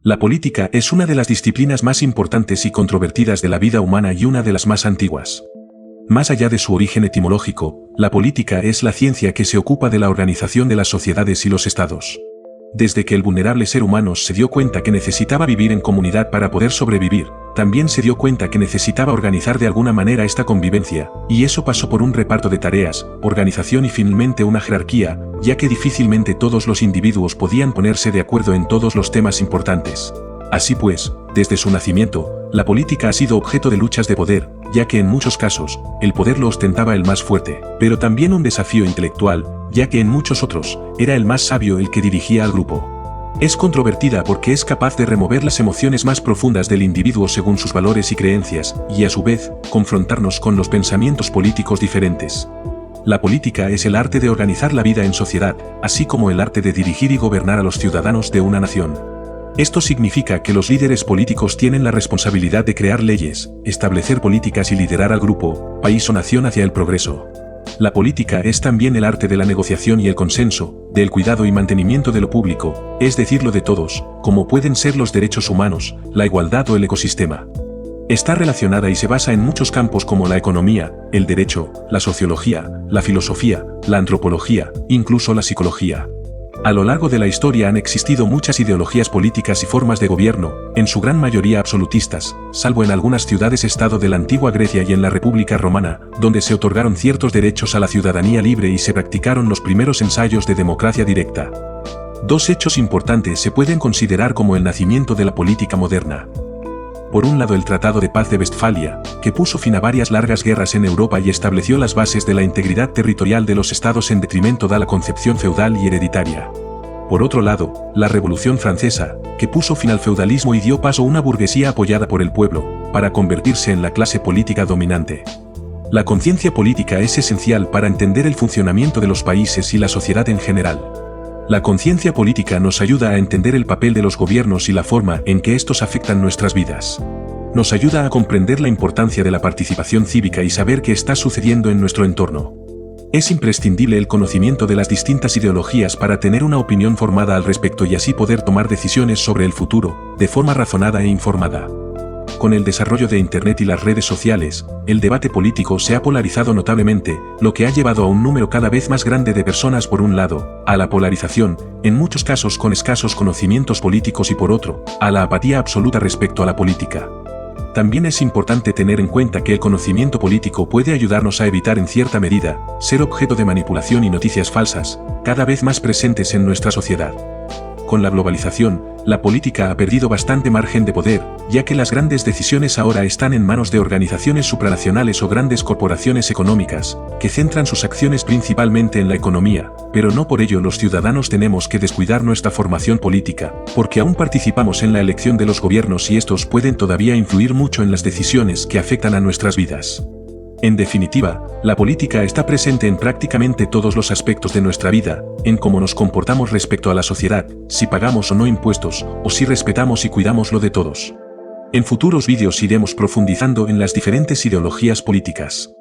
La política es una de las disciplinas más importantes y controvertidas de la vida humana y una de las más antiguas. Más allá de su origen etimológico, la política es la ciencia que se ocupa de la organización de las sociedades y los estados. Desde que el vulnerable ser humano se dio cuenta que necesitaba vivir en comunidad para poder sobrevivir, también se dio cuenta que necesitaba organizar de alguna manera esta convivencia, y eso pasó por un reparto de tareas, organización y finalmente una jerarquía, ya que difícilmente todos los individuos podían ponerse de acuerdo en todos los temas importantes. Así pues, desde su nacimiento, la política ha sido objeto de luchas de poder, ya que en muchos casos, el poder lo ostentaba el más fuerte, pero también un desafío intelectual, ya que en muchos otros, era el más sabio el que dirigía al grupo. Es controvertida porque es capaz de remover las emociones más profundas del individuo según sus valores y creencias, y a su vez, confrontarnos con los pensamientos políticos diferentes. La política es el arte de organizar la vida en sociedad, así como el arte de dirigir y gobernar a los ciudadanos de una nación. Esto significa que los líderes políticos tienen la responsabilidad de crear leyes, establecer políticas y liderar al grupo, país o nación hacia el progreso. La política es también el arte de la negociación y el consenso, del cuidado y mantenimiento de lo público, es decir, lo de todos, como pueden ser los derechos humanos, la igualdad o el ecosistema. Está relacionada y se basa en muchos campos como la economía, el derecho, la sociología, la filosofía, la antropología, incluso la psicología. A lo largo de la historia han existido muchas ideologías políticas y formas de gobierno, en su gran mayoría absolutistas, salvo en algunas ciudades-estado de la antigua Grecia y en la República Romana, donde se otorgaron ciertos derechos a la ciudadanía libre y se practicaron los primeros ensayos de democracia directa. Dos hechos importantes se pueden considerar como el nacimiento de la política moderna. Por un lado el Tratado de Paz de Westfalia, que puso fin a varias largas guerras en Europa y estableció las bases de la integridad territorial de los estados en detrimento de la concepción feudal y hereditaria. Por otro lado, la Revolución Francesa, que puso fin al feudalismo y dio paso a una burguesía apoyada por el pueblo, para convertirse en la clase política dominante. La conciencia política es esencial para entender el funcionamiento de los países y la sociedad en general. La conciencia política nos ayuda a entender el papel de los gobiernos y la forma en que estos afectan nuestras vidas. Nos ayuda a comprender la importancia de la participación cívica y saber qué está sucediendo en nuestro entorno. Es imprescindible el conocimiento de las distintas ideologías para tener una opinión formada al respecto y así poder tomar decisiones sobre el futuro, de forma razonada e informada. Con el desarrollo de Internet y las redes sociales, el debate político se ha polarizado notablemente, lo que ha llevado a un número cada vez más grande de personas por un lado, a la polarización, en muchos casos con escasos conocimientos políticos y por otro, a la apatía absoluta respecto a la política. También es importante tener en cuenta que el conocimiento político puede ayudarnos a evitar en cierta medida, ser objeto de manipulación y noticias falsas, cada vez más presentes en nuestra sociedad. Con la globalización, la política ha perdido bastante margen de poder, ya que las grandes decisiones ahora están en manos de organizaciones supranacionales o grandes corporaciones económicas, que centran sus acciones principalmente en la economía, pero no por ello los ciudadanos tenemos que descuidar nuestra formación política, porque aún participamos en la elección de los gobiernos y estos pueden todavía influir mucho en las decisiones que afectan a nuestras vidas. En definitiva, la política está presente en prácticamente todos los aspectos de nuestra vida, en cómo nos comportamos respecto a la sociedad, si pagamos o no impuestos, o si respetamos y cuidamos lo de todos. En futuros vídeos iremos profundizando en las diferentes ideologías políticas.